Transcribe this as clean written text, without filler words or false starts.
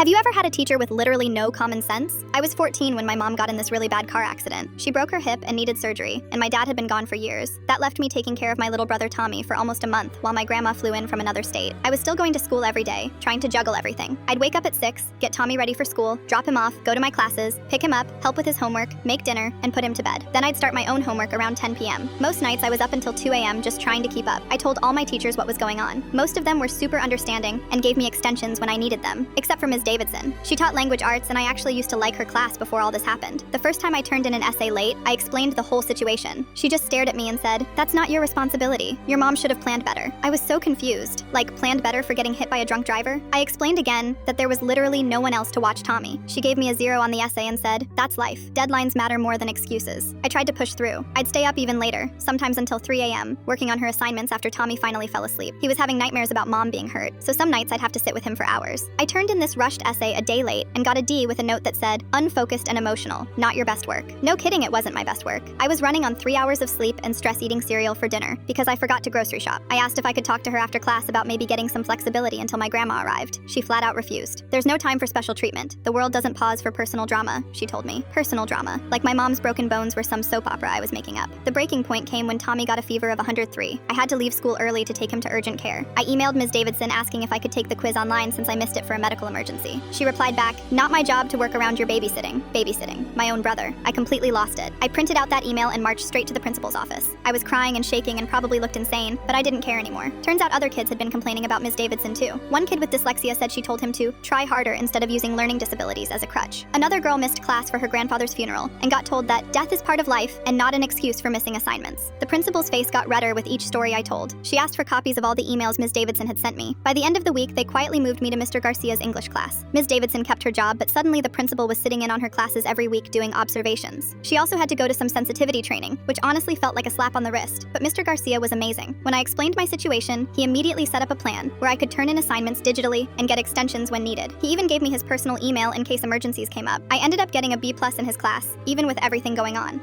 Have you ever had a teacher with literally no common sense? I was 14 when my mom got in this really bad car accident. She broke her hip and needed surgery, and my dad had been gone for years. That left me taking care of my little brother Tommy for almost a month while my grandma flew in from another state. I was still going to school every day, trying to juggle everything. I'd wake up at 6, get Tommy ready for school, drop him off, go to my classes, pick him up, help with his homework, make dinner, and put him to bed. Then I'd start my own homework around 10 p.m. Most nights I was up until 2 a.m. just trying to keep up. I told all my teachers what was going on. Most of them were super understanding and gave me extensions when I needed them, except for Ms. Davidson. She taught language arts, and I actually used to like her class before all this happened. The first time I turned in an essay late, I explained the whole situation. She just stared at me and said, "That's not your responsibility. Your mom should have planned better." I was so confused. Like, planned better for getting hit by a drunk driver? I explained again that there was literally no one else to watch Tommy. She gave me a 0 on the essay and said, "That's life. Deadlines matter more than excuses." I tried to push through. I'd stay up even later, sometimes until 3 a.m., working on her assignments after Tommy finally fell asleep. He was having nightmares about mom being hurt, so some nights I'd have to sit with him for hours. I turned in this rushed essay a day late and got a D with a note that said, "Unfocused and emotional, not your best work." No kidding, it wasn't my best work. I was running on 3 hours of sleep and stress eating cereal for dinner because I forgot to grocery shop. I asked if I could talk to her after class about maybe getting some flexibility until my grandma arrived. She flat out refused. "There's no time for special treatment. The world doesn't pause for personal drama," she told me. Personal drama. Like my mom's broken bones were some soap opera I was making up. The breaking point came when Tommy got a fever of 103. I had to leave school early to take him to urgent care. I emailed Ms. Davidson asking if I could take the quiz online since I missed it for a medical emergency. She replied back, "Not my job to work around your babysitting." Babysitting. My own brother. I completely lost it. I printed out that email and marched straight to the principal's office. I was crying and shaking and probably looked insane, but I didn't care anymore. Turns out other kids had been complaining about Ms. Davidson too. One kid with dyslexia said she told him to try harder instead of using learning disabilities as a crutch. Another girl missed class for her grandfather's funeral and got told that death is part of life and not an excuse for missing assignments. The principal's face got redder with each story I told. She asked for copies of all the emails Ms. Davidson had sent me. By the end of the week, they quietly moved me to Mr. Garcia's English class. Ms. Davidson kept her job, but suddenly the principal was sitting in on her classes every week doing observations. She also had to go to some sensitivity training, which honestly felt like a slap on the wrist, but Mr. Garcia was amazing. When I explained my situation, he immediately set up a plan where I could turn in assignments digitally and get extensions when needed. He even gave me his personal email in case emergencies came up. I ended up getting a B+ in his class, even with everything going on.